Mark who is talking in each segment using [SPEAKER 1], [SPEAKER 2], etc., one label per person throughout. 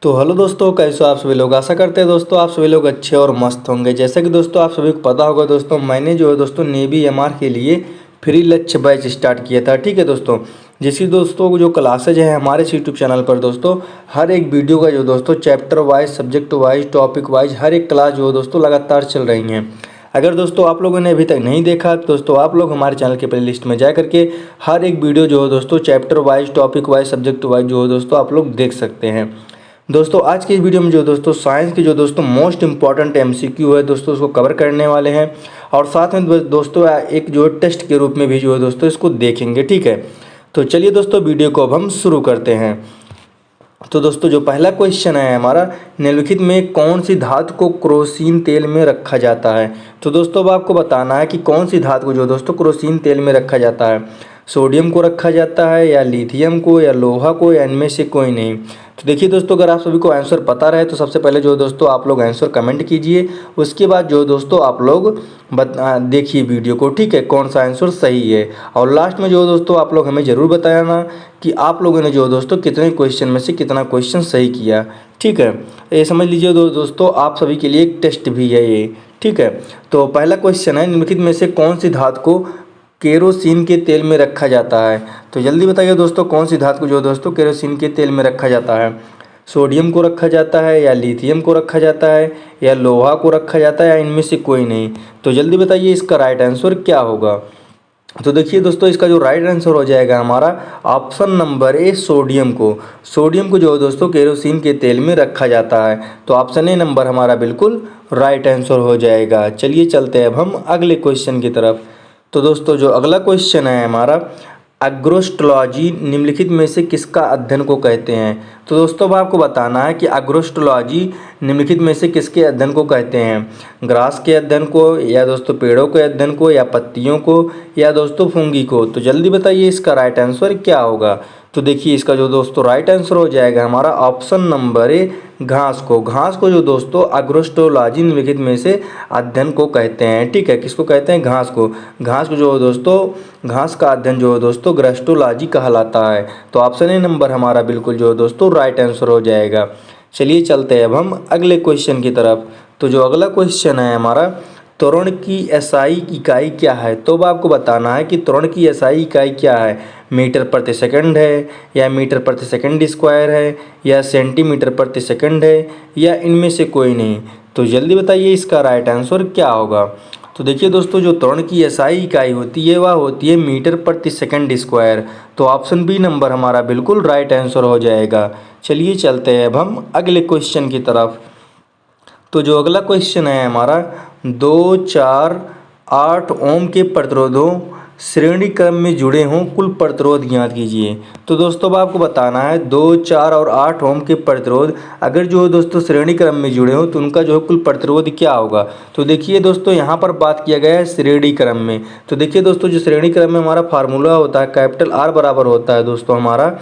[SPEAKER 1] तो हेलो दोस्तों, कैसे हो आप सभी लोग। आशा करते हैं दोस्तों आप सभी लोग अच्छे और मस्त होंगे। जैसे कि दोस्तों आप सभी को पता होगा दोस्तों, मैंने जो है दोस्तों नेवी एमआर के लिए फ्री लक्ष्य बैच स्टार्ट किया था। ठीक है दोस्तों, जिसकी दोस्तों जो क्लासेज है हमारे यूट्यूब चैनल पर दोस्तों, हर एक वीडियो का जो दोस्तों chapter wise, subject wise, topic wise हर एक क्लास जो है दोस्तों लगातार चल रही हैं। अगर दोस्तों आप लोगों ने अभी तक नहीं देखा तो दोस्तों आप लोग हमारे चैनल के प्लेलिस्ट में जा करके हर एक वीडियो जो है दोस्तों chapter wise, topic wise, subject wise जो है दोस्तों आप लोग देख सकते हैं। दोस्तों आज की इस वीडियो में जो दोस्तों साइंस की जो दोस्तों मोस्ट इंपॉर्टेंट एमसीक्यू है दोस्तों उसको कवर करने वाले हैं, और साथ में दोस्तों एक जो टेस्ट के रूप में भी जो है दोस्तों इसको देखेंगे। ठीक है, तो चलिए दोस्तों वीडियो को अब हम शुरू करते हैं। तो दोस्तों जो पहला क्वेश्चन है हमारा, निम्नलिखित में कौन सी धातु को क्रोसिन तेल में रखा जाता है। तो दोस्तों अब आपको बताना है कि कौन सी धातु को जो दोस्तों क्रोसिन तेल में रखा जाता है। सोडियम को रखा जाता है, या लिथियम को, या लोहा को, या इनमें से कोई नहीं। तो देखिए दोस्तों, अगर आप सभी को आंसर पता रहे तो सबसे पहले जो दोस्तों आप लोग आंसर कमेंट कीजिए। उसके बाद जो दोस्तों आप लोग देखिए वीडियो को, ठीक है, कौन सा आंसर सही है। और लास्ट में जो दोस्तों आप लोग हमें ज़रूर बताना कि आप लोगों ने जो दोस्तों कितने क्वेश्चन में से कितना क्वेश्चन सही किया। ठीक है, ये समझ लीजिए दोस्तों आप सभी के लिए एक टेस्ट भी है ये। ठीक है, तो पहला क्वेश्चन है, निम्नलिखित में से कौन सी धातु को केरोसिन के तेल में रखा जाता है। तो जल्दी बताइए दोस्तों, कौन सी धातु को जो दोस्तों केरोसिन के तेल में रखा जाता है। सोडियम को रखा जाता है, या लिथियम को रखा जाता है, या लोहा को रखा जाता है, या इनमें से कोई नहीं। तो जल्दी बताइए इसका राइट आंसर क्या होगा। तो देखिए दोस्तों, इसका जो राइट आंसर हो जाएगा हमारा ऑप्शन नंबर ए, सोडियम को। सोडियम को जो है दोस्तों केरोसिन के तेल में रखा जाता है। तो ऑप्शन ए नंबर हमारा बिल्कुल राइट आंसर हो जाएगा। चलिए चलते हैं अब हम अगले क्वेश्चन की तरफ। तो दोस्तों जो अगला क्वेश्चन है हमारा, एग्रोस्टोलॉजी निम्नलिखित में से किसका अध्ययन को कहते हैं। तो दोस्तों अब आपको बताना है कि एग्रोस्टोलॉजी निम्नलिखित में से किसके अध्ययन को कहते हैं। ग्रास के अध्ययन को, या दोस्तों पेड़ों के अध्ययन को, या पत्तियों को, या दोस्तों फुंगी को। तो जल्दी बताइए इसका राइट आंसर क्या होगा। तो देखिए इसका जो दोस्तों राइट आंसर हो जाएगा हमारा ऑप्शन नंबर ए, घास को। घास को जो दोस्तों एग्रोस्टोलॉजी निम्नलिखित में से अध्ययन को कहते हैं। ठीक है, किसको कहते हैं, घास को। घास को जो दोस्तों घास का अध्ययन जो है दोस्तों ग्रस्टोलॉजी कहलाता है। तो ऑप्शन ए नंबर हमारा बिल्कुल जो है दोस्तों राइट आंसर हो जाएगा। चलिए चलते हैं अब हम अगले क्वेश्चन की तरफ। तो जो अगला क्वेश्चन है हमारा, त्वरण की एसआई इकाई क्या है। तो अब आपको बताना है कि त्वरण की एसआई इकाई क्या है। मीटर प्रति सेकंड है, या मीटर प्रति सेकंड स्क्वायर है, या सेंटीमीटर प्रति सेकंड है, या इनमें से कोई नहीं। तो जल्दी बताइए इसका राइट आंसर क्या होगा। तो देखिए दोस्तों, जो त्वरण की एसआई इकाई होती है वह होती है मीटर प्रति सेकंड स्क्वायर। तो ऑप्शन बी नंबर हमारा बिल्कुल राइट आंसर हो जाएगा। चलिए चलते हैं अब हम अगले क्वेश्चन की तरफ। तो जो अगला क्वेश्चन है हमारा, 2, 4, 8 ओम के प्रतिरोधों श्रेणी क्रम में जुड़े हों कुल प्रतिरोध ज्ञात कीजिए। तो दोस्तों अब आपको बताना है 2, 4 और 8 ओम के प्रतिरोध अगर जो है दोस्तों श्रेणी क्रम में जुड़े हों तो उनका जो है कुल प्रतिरोध क्या होगा। तो देखिए दोस्तों यहाँ पर बात किया गया है श्रेणी क्रम में। तो देखिए दोस्तों, जो श्रेणी क्रम में हमारा फार्मूला होता है, कैपिटल आर बराबर होता है दोस्तों हमारा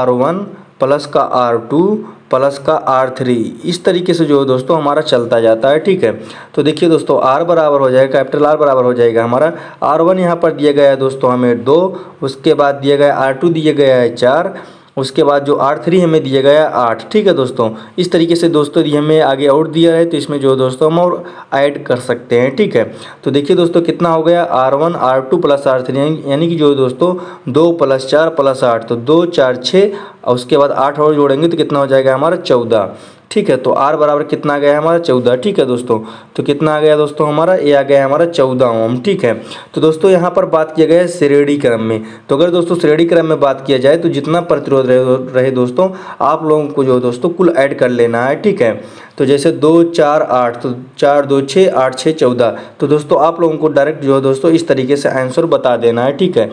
[SPEAKER 1] R1 प्लस का R2 प्लस का R3। इस तरीके से जो है दोस्तों हमारा चलता जाता है। ठीक है, तो देखिए दोस्तों R बराबर हो जाएगा, कैपिटल R बराबर हो जाएगा हमारा R1 यहाँ पर दिया गया है दोस्तों हमें 2, उसके बाद दिया गया R2 दिया गया है 4, उसके बाद जो R3 हमें दिया गया है 8। ठीक है दोस्तों, इस तरीके से दोस्तों ये हमें आगे और दिया है तो इसमें जो दोस्तों हम और ऐड कर सकते हैं। ठीक है, तो देखिए दोस्तों कितना हो गया R1 R2 प्लस R3, यानी कि जो दोस्तों 2 + 4 + 8, तो 2 4 6, और उसके बाद 8 और जोड़ेंगे तो कितना हो जाएगा हमारा 14। ठीक है, तो R बराबर कितना आ गया हमारा 14। ठीक है दोस्तों, तो कितना आ गया दोस्तों हमारा, ये आ गया हमारा 14 ओम। ठीक है, तो दोस्तों यहाँ पर बात किया गया है श्रेणी क्रम में। तो अगर दोस्तों श्रेणी क्रम में बात किया जाए तो जितना प्रतिरोध रहे दोस्तों आप लोगों को जो दोस्तों कुल ऐड कर लेना है। ठीक है, तो जैसे 2 4 8, तो 4 2 6 8 6 14। तो दोस्तों आप लोगों को डायरेक्ट जो है दोस्तों इस तरीके से आंसर बता देना है। ठीक है,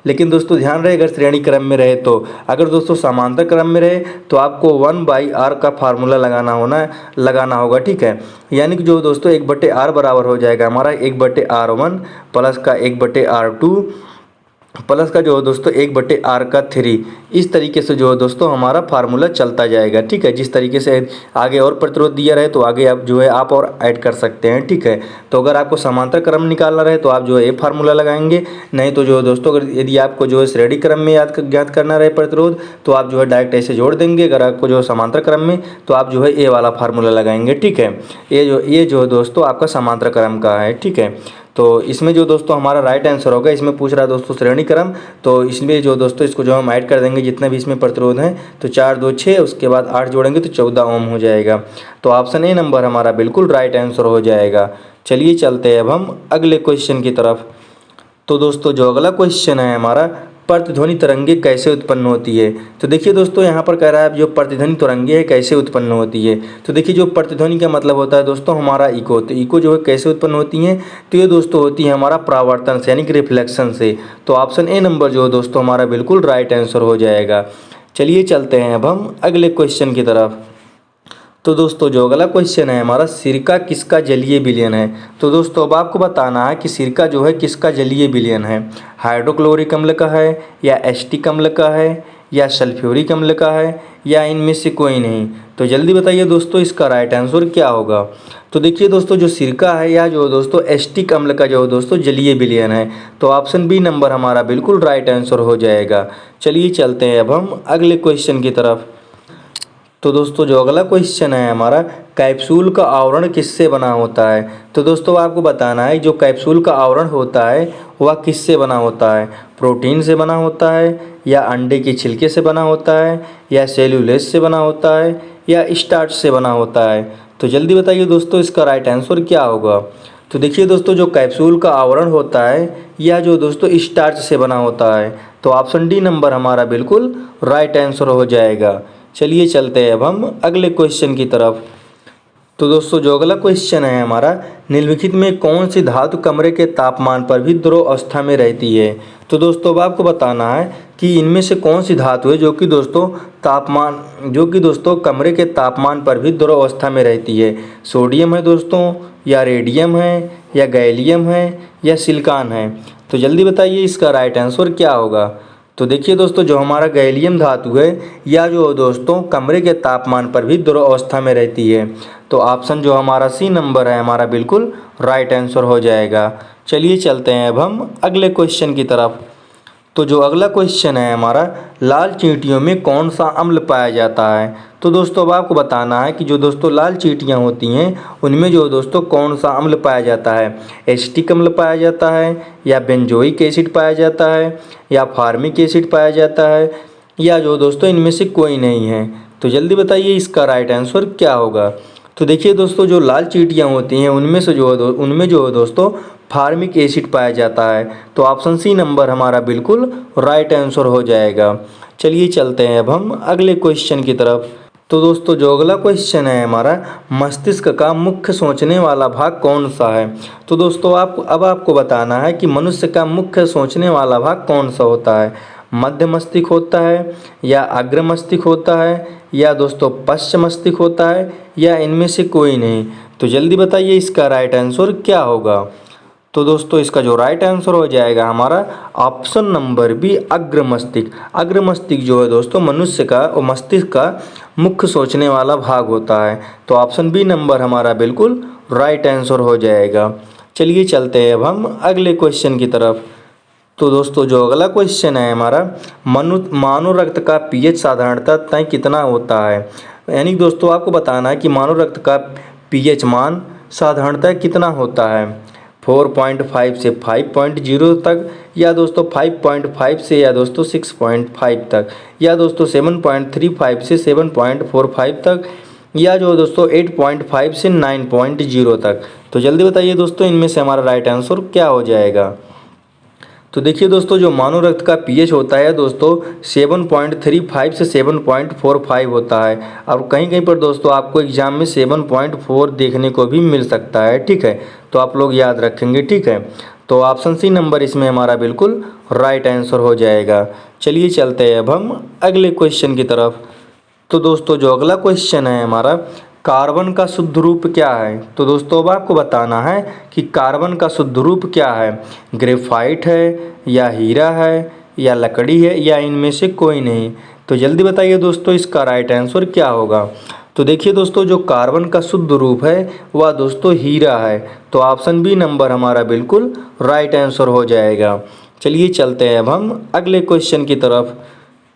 [SPEAKER 1] लेकिन दोस्तों ध्यान रहे अगर श्रेणी क्रम में रहे तो, अगर दोस्तों समांतर क्रम में रहे तो आपको 1/r का फार्मूला लगाना होगा। ठीक है, यानी कि जो दोस्तों 1/r बराबर हो जाएगा हमारा 1/r1 प्लस का 1/r2 प्लस का जो है दोस्तों 1/r का 3, इस तरीके से जो है दोस्तों हमारा फार्मूला चलता जाएगा। ठीक है, जिस तरीके से आगे और प्रतिरोध दिया रहे तो आगे आप जो है आप और ऐड कर सकते हैं। ठीक है, तो अगर आपको समांतर क्रम निकालना रहे तो आप जो है ये फार्मूला लगाएंगे, नहीं तो जो है दोस्तों अगर यदि आपको जो है श्रेणी क्रम में ज्ञात करना रहे प्रतिरोध तो आप जो है डायरेक्ट ऐसे जोड़ देंगे। अगर आपको जो है समांतर क्रम में तो आप जो है ये वाला फार्मूला लगाएंगे। ठीक है, ये जो है दोस्तों आपका समांतर क्रम का है। ठीक है, तो इसमें जो दोस्तों हमारा राइट आंसर होगा, इसमें पूछ रहा है दोस्तों श्रेणी क्रम, तो इसमें जो दोस्तों इसको जो हम ऐड कर देंगे जितने भी इसमें प्रतिरोध हैं, तो 4 2 6, उसके बाद 8 जोड़ेंगे तो 14 ओम हो जाएगा। तो ऑप्शन ए नंबर हमारा बिल्कुल राइट आंसर हो जाएगा। चलिए चलते हैं अब हम अगले क्वेश्चन की तरफ। तो दोस्तों जो अगला क्वेश्चन है हमारा, प्रतिध्वनि तरंगे कैसे उत्पन्न होती है। तो देखिए दोस्तों यहाँ पर कह रहा है जो प्रतिध्वनि तरंगे है कैसे उत्पन्न होती है। तो देखिए जो प्रतिध्वनि का मतलब होता है दोस्तों हमारा इको, तो इको जो है कैसे उत्पन्न होती है, तो ये दोस्तों होती है हमारा परावर्तन से यानी कि रिफ्लेक्शन से। तो ऑप्शन ए नंबर जो है दोस्तों हमारा बिल्कुल राइट आंसर हो जाएगा। चलिए चलते हैं अब हम अगले क्वेश्चन की तरफ। तो दोस्तों जो अगला क्वेश्चन है हमारा, सिरका किसका जलीय विलयन है। तो दोस्तों अब आपको बताना है कि सिरका जो है किसका जलीय विलयन है, हाइड्रोक्लोरिक अम्ल का है या एसिटिक अम्ल का है या सल्फ्यूरिक अम्ल का है या इनमें से कोई नहीं। तो जल्दी बताइए दोस्तों इसका राइट आंसर क्या होगा। तो देखिए दोस्तों जो सिरका है या जो दोस्तों एसिटिक अम्ल का जो दोस्तों जलीय विलयन है, तो ऑप्शन बी नंबर हमारा बिल्कुल राइट आंसर हो जाएगा। चलिए चलते हैं अब हम अगले क्वेश्चन की तरफ। तो दोस्तों जो अगला क्वेश्चन है हमारा, कैप्सूल का आवरण किससे बना होता है। तो दोस्तों आपको बताना है जो कैप्सूल का आवरण होता है वह किससे बना होता है, प्रोटीन से बना होता है या अंडे के छिलके से बना होता है या सेल्यूलोज से बना होता है या स्टार्च से बना होता है। तो जल्दी बताइए दोस्तों इसका राइट आंसर क्या होगा। तो देखिए दोस्तों जो कैप्सूल का आवरण होता है या जो दोस्तों स्टार्च से बना होता है, तो ऑप्शन डी नंबर हमारा बिल्कुल राइट आंसर हो जाएगा। चलिए चलते हैं अब हम अगले क्वेश्चन की तरफ। तो दोस्तों जो अगला क्वेश्चन है हमारा, निम्नलिखित में कौन सी धातु कमरे के तापमान पर भी द्रव अवस्था में रहती है। तो दोस्तों अब आपको बताना है कि इनमें से कौन सी धातु है जो कि दोस्तों कमरे के तापमान पर भी द्रव अवस्था में रहती है। सोडियम है दोस्तों या रेडियम है या गैलियम है या सिलिकॉन है। तो जल्दी बताइए इसका राइट आंसर क्या होगा। तो देखिए दोस्तों जो हमारा गैलियम धातु है या जो दोस्तों कमरे के तापमान पर भी द्रव अवस्था में रहती है। तो ऑप्शन जो हमारा सी नंबर है हमारा बिल्कुल राइट आंसर हो जाएगा। चलिए चलते हैं अब हम अगले क्वेश्चन की तरफ। तो जो अगला क्वेश्चन है हमारा, लाल चींटियों में कौन सा अम्ल पाया जाता है। तो दोस्तों अब आपको बताना है कि जो दोस्तों लाल चींटियाँ होती हैं उनमें जो दोस्तों कौन सा अम्ल पाया जाता है, एसिटिक अम्ल पाया जाता है या बेंजोइक एसिड पाया जाता है या फार्मिक एसिड पाया जाता है या जो दोस्तों इनमें से कोई नहीं है। तो जल्दी बताइए इसका राइट आंसर क्या होगा। तो देखिए दोस्तों जो लाल चींटियाँ होती हैं उनमें जो है दोस्तों फार्मिक एसिड पाया जाता है। तो ऑप्शन सी नंबर हमारा बिल्कुल राइट आंसर हो जाएगा। चलिए चलते हैं अब हम अगले क्वेश्चन की तरफ। तो दोस्तों जो अगला क्वेश्चन है हमारा, मस्तिष्क का मुख्य सोचने वाला भाग कौन सा है। तो दोस्तों आपको बताना है कि मनुष्य का मुख्य सोचने वाला भाग कौन सा होता है, मध्य मस्तिष्क होता है या अग्र मस्तिष्क होता है या दोस्तों पश्च मस्तिष्क होता है या इनमें से कोई नहीं। तो जल्दी बताइए इसका राइट आंसर क्या होगा। तो दोस्तों इसका जो राइट आंसर हो जाएगा हमारा ऑप्शन नंबर बी, अग्र मस्तिष्क। अग्र मस्तिष्क जो है दोस्तों मनुष्य का और मस्तिष्क का मुख्य सोचने वाला भाग होता है। तो ऑप्शन बी नंबर हमारा बिल्कुल राइट आंसर हो जाएगा। चलिए चलते हैं अब हम अगले क्वेश्चन की तरफ। तो दोस्तों जो अगला क्वेश्चन है हमारा, मानव रक्त का पीएच साधारणतः तय कितना होता है। यानी दोस्तों आपको बताना है कि मानव रक्त का पीएच मान साधारणतः कितना होता है, 4.5 से 5.0 तक या दोस्तों 5.5 से या दोस्तों 6.5 तक या दोस्तों 7.35 से 7.45 तक या जो दोस्तों 8.5 से 9.0 तक। तो जल्दी बताइए दोस्तों इनमें से हमारा राइट आंसर क्या हो जाएगा। तो देखिए दोस्तों जो मानव रक्त का पीएच होता है दोस्तों 7.35 से 7.45 होता है। और कहीं कहीं पर दोस्तों आपको एग्जाम में 7.4 देखने को भी मिल सकता है। ठीक है, तो आप लोग याद रखेंगे। ठीक है, तो ऑप्शन सी नंबर इसमें हमारा बिल्कुल राइट आंसर हो जाएगा। चलिए चलते हैं अब हम अगले क्वेश्चन की तरफ। तो दोस्तों जो अगला क्वेश्चन है हमारा, कार्बन का शुद्ध रूप क्या है? तो दोस्तों अब आपको बताना है कि कार्बन का शुद्ध रूप क्या है। ग्रेफाइट है या हीरा है या लकड़ी है या इनमें से कोई नहीं। तो जल्दी बताइए दोस्तों इसका राइट आंसर क्या होगा। तो देखिए दोस्तों जो कार्बन का शुद्ध रूप है वह दोस्तों हीरा है। तो ऑप्शन बी नंबर हमारा बिल्कुल राइट आंसर हो जाएगा। चलिए चलते हैं अब हम अगले क्वेश्चन की तरफ।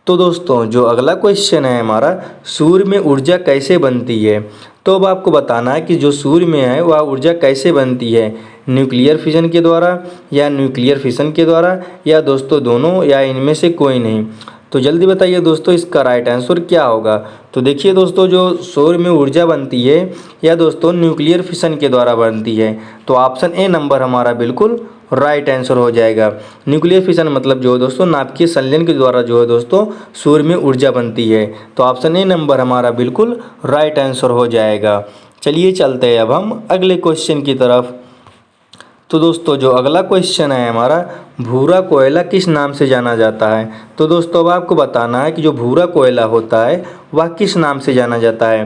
[SPEAKER 1] तो दोस्तों जो अगला क्वेश्चन है हमारा, सूर्य में ऊर्जा कैसे बनती है? तो अब आपको बताना है कि जो सूर्य में है वह ऊर्जा कैसे बनती है। न्यूक्लियर फिजन के द्वारा या न्यूक्लियर फिशन के द्वारा या दोस्तों दोनों या इनमें से कोई नहीं। तो जल्दी बताइए दोस्तों इसका राइट आंसर क्या होगा। तो देखिए दोस्तों जो सूर्य में ऊर्जा बनती है या दोस्तों न्यूक्लियर फिशन के द्वारा बनती है। तो ऑप्शन ए नंबर हमारा बिल्कुल राइट आंसर हो जाएगा। न्यूक्लियर फिशन मतलब जो है दोस्तों नाभिकीय संलयन के द्वारा जो है दोस्तों सूर्य में ऊर्जा बनती है। तो ऑप्शन ए नंबर हमारा बिल्कुल राइट आंसर हो जाएगा। चलिए चलते हैं अब हम अगले क्वेश्चन की तरफ। तो दोस्तों जो अगला क्वेश्चन है हमारा, भूरा कोयला किस नाम से जाना जाता है? तो दोस्तों अब आपको बताना है कि जो भूरा कोयला होता है वह किस नाम से जाना जाता है।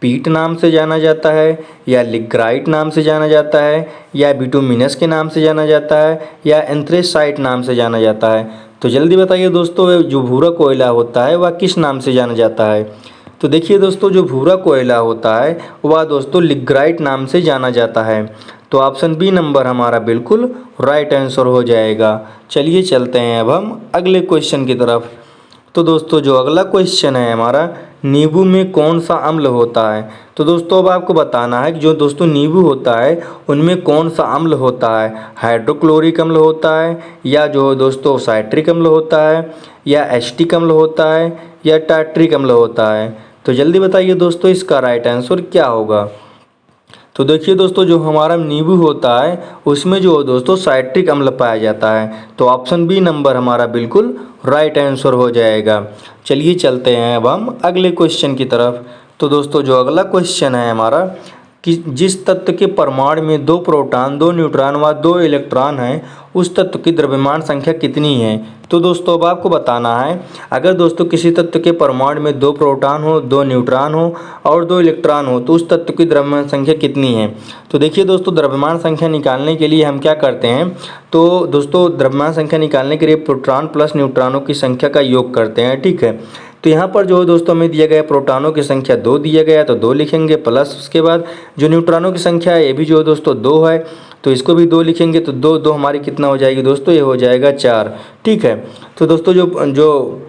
[SPEAKER 1] पीट नाम से जाना जाता है या लिग्राइट नाम से जाना जाता है या बिटुमिनस के नाम से जाना जाता है या एंथ्रेसाइट नाम से जाना जाता है। तो जल्दी बताइए दोस्तों जो भूरा कोयला होता है वह किस नाम से जाना जाता है। तो देखिए दोस्तों जो भूरा कोयला होता है वह दोस्तों लिग्राइट नाम से जाना जाता है। तो ऑप्शन बी नंबर हमारा बिल्कुल राइट आंसर हो जाएगा। चलिए चलते हैं अब हम अगले क्वेश्चन की तरफ। तो दोस्तों जो अगला क्वेश्चन है हमारा, नींबू में कौन सा अम्ल होता है? तो दोस्तों अब आपको बताना है कि जो दोस्तों नींबू होता है उनमें कौन सा अम्ल होता है। हाइड्रोक्लोरिक अम्ल होता है या जो दोस्तों साइट्रिक अम्ल होता है या एसिटिक अम्ल होता है या टार्ट्रिक अम्ल होता है। तो जल्दी बताइए दोस्तों इसका राइट आंसर क्या होगा। तो देखिए दोस्तों जो हमारा नींबू होता है उसमें जो दोस्तों साइट्रिक अम्ल पाया जाता है। तो ऑप्शन बी नंबर हमारा बिल्कुल राइट आंसर हो जाएगा। चलिए चलते हैं अब हम अगले क्वेश्चन की तरफ। तो दोस्तों जो अगला क्वेश्चन है हमारा कि जिस तत्व के परमाणु में 2 प्रोटॉन 2 न्यूट्रॉन व 2 इलेक्ट्रॉन हैं उस तत्व की द्रव्यमान संख्या कितनी है। तो दोस्तों अब आपको बताना है, अगर दोस्तों किसी तत्व के परमाणु में 2 प्रोटॉन हो 2 न्यूट्रॉन हो और 2 इलेक्ट्रॉन हो तो उस तत्व की द्रव्यमान संख्या कितनी है। तो देखिए दोस्तों द्रव्यमान संख्या निकालने के लिए हम क्या करते हैं, तो दोस्तों द्रव्यमान संख्या निकालने के लिए प्रोटॉन प्लस न्यूट्रॉनों की संख्या का योग करते हैं। ठीक है, तो यहाँ पर जो है दोस्तों हमें दिया गया प्रोटॉनों की संख्या 2 दिया गया है तो 2 लिखेंगे, प्लस उसके बाद जो न्यूट्रॉनों की संख्या है ये भी जो है दोस्तों 2 है तो इसको भी 2 लिखेंगे। तो 2 2 हमारी कितना हो जाएगी दोस्तों, ये हो जाएगा 4। ठीक है, तो दोस्तों जो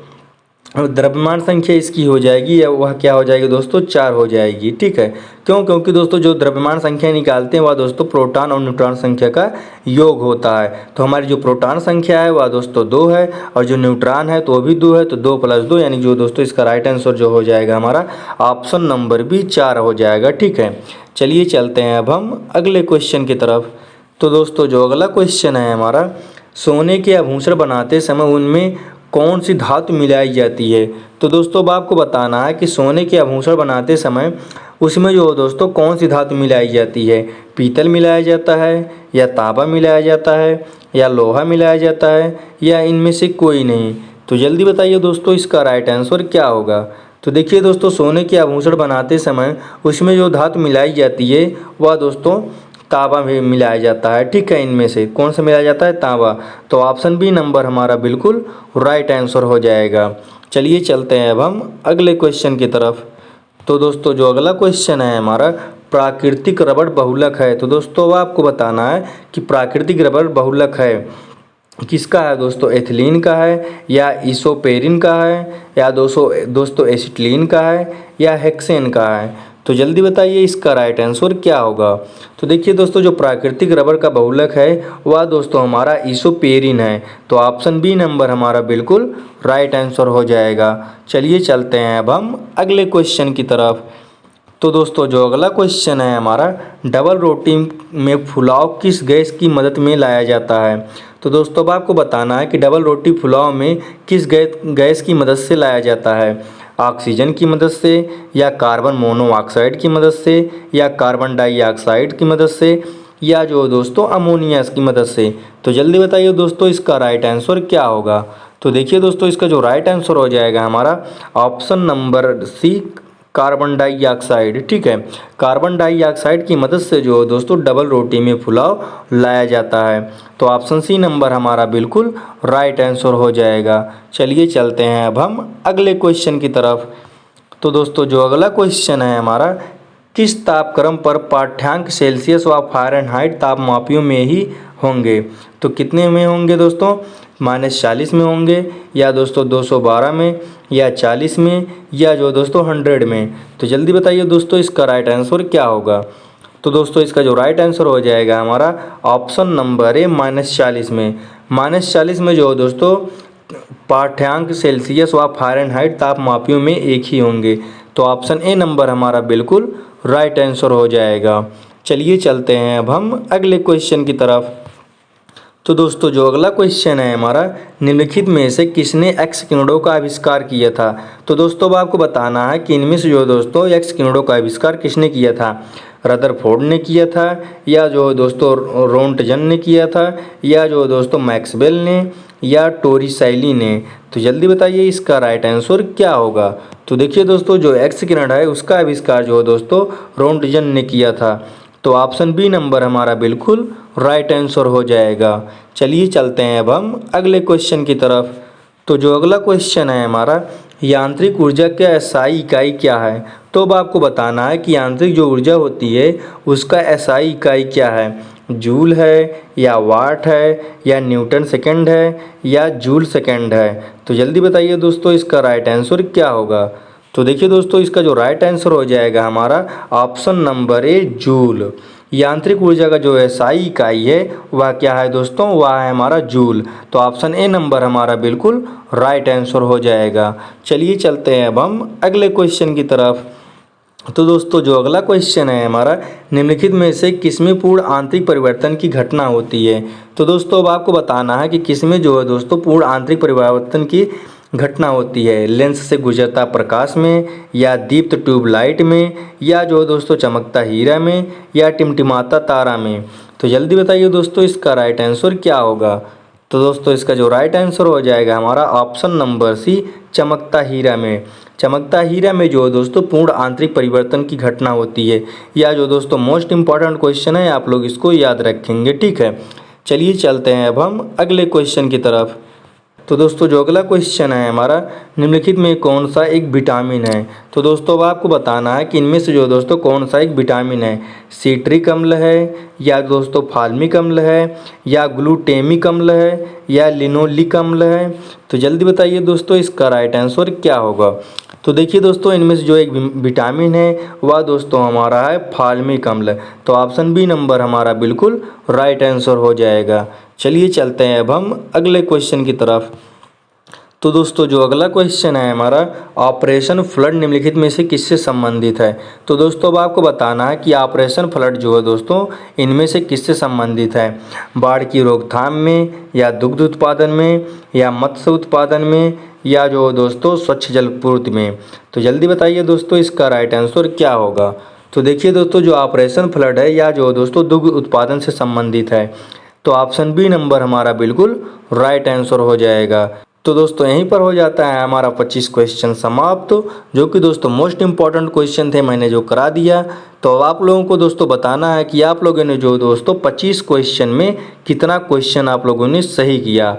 [SPEAKER 1] द्रव्यमान संख्या इसकी हो जाएगी या वह क्या हो जाएगी दोस्तों, 4 हो जाएगी। ठीक है, क्योंकि दोस्तों जो द्रव्यमान संख्या निकालते हैं वह दोस्तों प्रोटॉन और न्यूट्रॉन संख्या का योग होता है। तो हमारी जो प्रोटॉन संख्या है वह दोस्तों 2 है और जो न्यूट्रॉन है तो वो भी 2 है। तो 2 + 2 यानी जो दोस्तों इसका राइट आंसर जो हो जाएगा हमारा ऑप्शन नंबर भी 4 हो जाएगा। ठीक है, चलिए चलते हैं अब हम अगले क्वेश्चन की तरफ। तो दोस्तों जो अगला क्वेश्चन है हमारा, सोने के आभूषण बनाते समय उनमें कौन सी धातु मिलाई जाती है। तो दोस्तों अब आपको बताना है कि सोने के आभूषण बनाते समय उसमें जो दोस्तों कौन सी धातु मिलाई जाती है। पीतल मिलाया जाता है या तांबा मिलाया जाता है या लोहा मिलाया जाता है या इनमें से कोई नहीं। तो जल्दी बताइए दोस्तों इसका राइट आंसर क्या होगा। तो देखिए दोस्तों सोने के आभूषण बनाते समय उसमें जो धातु मिलाई जाती है वह दोस्तों तांबा भी मिलाया जाता है। ठीक है, इनमें से कौन सा मिलाया जाता है, तांबा। तो ऑप्शन बी नंबर हमारा बिल्कुल राइट आंसर हो जाएगा। चलिए चलते हैं अब हम अगले क्वेश्चन की तरफ। तो दोस्तों जो अगला क्वेश्चन है हमारा, प्राकृतिक रबड़ बहुलक है। तो दोस्तों आपको बताना है कि प्राकृतिक रबड़ बहुलक है किसका है दोस्तों, एथिलीन का है या इसोपेरिन का है या दोस्तों एसिटिलीन का है या हेक्सेन का है। तो जल्दी बताइए इसका राइट आंसर क्या होगा। तो देखिए दोस्तों जो प्राकृतिक रबड़ का बहुलक है वह दोस्तों हमारा इसोपेरिन है। तो ऑप्शन बी नंबर हमारा बिल्कुल राइट आंसर हो जाएगा। चलिए चलते हैं अब हम अगले क्वेश्चन की तरफ। तो दोस्तों जो अगला क्वेश्चन है हमारा, डबल रोटी में फुलाव किस गैस की मदद में लाया जाता है। तो दोस्तों अब आपको बताना है कि डबल रोटी फुलाव में किस गैस की मदद से लाया जाता है। ऑक्सीजन की मदद से या कार्बन मोनोऑक्साइड की मदद से या कार्बन डाइऑक्साइड की मदद से या जो दोस्तों अमोनिया की मदद से। तो जल्दी बताइए दोस्तों इसका राइट आंसर क्या होगा। तो देखिए दोस्तों इसका जो राइट आंसर हो जाएगा हमारा option number C carbon dioxide. ठीक है, कार्बन डाइऑक्साइड की मदद से जो दोस्तों डबल रोटी में फुलाव लाया जाता है। तो ऑप्शन सी नंबर हमारा बिल्कुल राइट आंसर हो जाएगा। चलिए चलते हैं अब हम अगले क्वेश्चन की तरफ। तो दोस्तों जो अगला क्वेश्चन है हमारा, किस तापक्रम पर पाठ्यांक सेल्सियस व फ़ारेनहाइट तापमापियों में ही होंगे? तो कितने में होंगे दोस्तों? -40 में होंगे, या दोस्तों 212 में, या 40 में, या जो दोस्तों 100 में। तो जल्दी बताइए दोस्तों इसका राइट आंसर क्या होगा? तो दोस्तों इसका जो राइट आंसर हो जाएगा हमारा ऑप्शन नंबर ए -40 में। -40 में जो दोस्तों पाठ्यांक सेल्सियस व फ़ारेनहाइट तापमापियों में एक ही होंगे। तो ऑप्शन ए नंबर हमारा बिल्कुल राइट आंसर हो जाएगा। चलिए चलते हैं अब हम अगले क्वेश्चन की तरफ। तो दोस्तों जो अगला क्वेश्चन है हमारा, निम्नलिखित में से किसने एक्स किरणों का आविष्कार किया था? तो दोस्तों अब आपको बताना है कि इनमें से जो दोस्तों एक्स किरणों का आविष्कार किसने किया था? रदरफोर्ड ने किया था, या जो दोस्तों रोंटगन ने किया था, या जो दोस्तों मैक्सवेल ने, या टोरिसैली ने। तो जल्दी बताइए इसका राइट आंसर क्या होगा? तो देखिए दोस्तों जो एक्स किरण है उसका आविष्कार जो दोस्तों रोंटगन ने किया था। तो ऑप्शन बी नंबर हमारा बिल्कुल राइट आंसर हो जाएगा। चलिए चलते हैं अब हम अगले क्वेश्चन की तरफ। तो जो अगला क्वेश्चन है हमारा, यांत्रिक ऊर्जा का एसआई इकाई क्या है? तो अब आपको बताना है कि यांत्रिक जो ऊर्जा होती है उसका एसआई इकाई क्या है? जूल है, या वाट है, या न्यूटन सेकंड है, या जूल सेकंड है। तो जल्दी बताइए दोस्तों इसका राइट आंसर क्या होगा? तो देखिए दोस्तों इसका जो राइट आंसर हो जाएगा हमारा ऑप्शन नंबर ए जूल। यांत्रिक ऊर्जा का जो एसआई इकाई है वह क्या है दोस्तों? वह है हमारा जूल। तो ऑप्शन ए नंबर हमारा बिल्कुल राइट आंसर हो जाएगा। चलिए चलते हैं अब हम अगले क्वेश्चन की तरफ। तो दोस्तों जो अगला क्वेश्चन है हमारा, निम्नलिखित में से किसमें पूर्ण आंतरिक परिवर्तन की घटना होती है? तो दोस्तों अब आपको बताना है कि किसमें जो है दोस्तों पूर्ण आंतरिक परिवर्तन की घटना होती है। लेंस से गुजरता प्रकाश में, या दीप्त ट्यूबलाइट में, या जो दोस्तों चमकता हीरा में, या टिमटिमाता तारा में। तो जल्दी बताइए दोस्तों इसका राइट आंसर क्या होगा? तो दोस्तों इसका जो राइट आंसर हो जाएगा हमारा ऑप्शन नंबर सी चमकता हीरा में। चमकता हीरा में जो दोस्तों पूर्ण आंतरिक परिवर्तन की घटना होती है। या जो दोस्तों मोस्ट इंपॉर्टेंट क्वेश्चन है, आप लोग इसको याद रखेंगे। ठीक है, चलिए चलते हैं अब हम अगले क्वेश्चन की तरफ। तो दोस्तों जो अगला क्वेश्चन है हमारा, निम्नलिखित में कौन सा एक विटामिन है? तो दोस्तों अब आपको बताना है कि इनमें से जो दोस्तों कौन सा एक विटामिन है। सिट्रिक अम्ल है, या दोस्तों फाल्मिक अम्ल है, या ग्लूटेमिक अम्ल है, या लिनोलिक अम्ल है। तो जल्दी बताइए दोस्तों इसका राइट आंसर क्या होगा? तो देखिए दोस्तों इनमें से जो एक विटामिन है वह दोस्तों हमारा है फाल्मिक अम्ल। तो ऑप्शन बी नंबर हमारा बिल्कुल राइट आंसर हो जाएगा। चलिए चलते हैं अब हम अगले क्वेश्चन की तरफ। तो दोस्तों जो अगला क्वेश्चन है हमारा, ऑपरेशन फ्लड निम्नलिखित में से किससे संबंधित है? तो दोस्तों अब आपको बताना है कि ऑपरेशन फ्लड जो है दोस्तों इनमें से किससे संबंधित है। बाढ़ की रोकथाम में, या दुग्ध उत्पादन में, या मत्स्य उत्पादन में, या जो दोस्तों स्वच्छ जल पूर्ति में। तो जल्दी बताइए दोस्तों इसका राइट आंसर क्या होगा? तो देखिए दोस्तों जो ऑपरेशन फ्लड है या जो दोस्तों दुग्ध उत्पादन से संबंधित है। तो ऑप्शन बी नंबर हमारा बिल्कुल राइट आंसर हो जाएगा। तो दोस्तों यहीं पर हो जाता है हमारा 25 क्वेश्चन समाप्त, जो कि दोस्तों मोस्ट इंपॉर्टेंट क्वेश्चन थे, मैंने जो करा दिया। तो अब आप लोगों को दोस्तों बताना है कि आप लोगों ने जो दोस्तों 25 क्वेश्चन में कितना क्वेश्चन आप लोगों ने सही किया।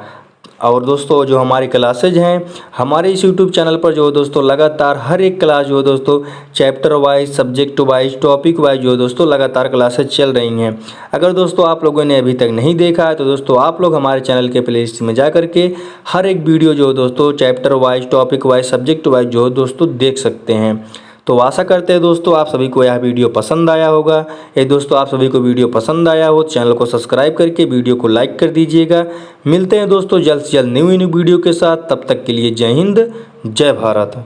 [SPEAKER 1] और दोस्तों जो हमारी क्लासेज हैं हमारे इस यूट्यूब चैनल पर जो दोस्तों लगातार हर एक क्लास जो दोस्तों chapter wise, subject wise, topic wise जो दोस्तों लगातार क्लासेज चल रही हैं। अगर दोस्तों आप लोगों ने अभी तक नहीं देखा है तो दोस्तों आप लोग हमारे चैनल के प्ले लिस्ट में जा करके हर एक वीडियो जो दोस्तों chapter wise, topic wise, subject wise जो दोस्तों देख सकते हैं। तो आशा करते हैं दोस्तों आप सभी को यह वीडियो पसंद आया होगा। ये दोस्तों आप सभी को वीडियो पसंद आया हो चैनल को सब्सक्राइब करके वीडियो को लाइक कर दीजिएगा। मिलते हैं दोस्तों जल्द से जल्द न्यू वीडियो के साथ, तब तक के लिए जय हिंद, जय भारत।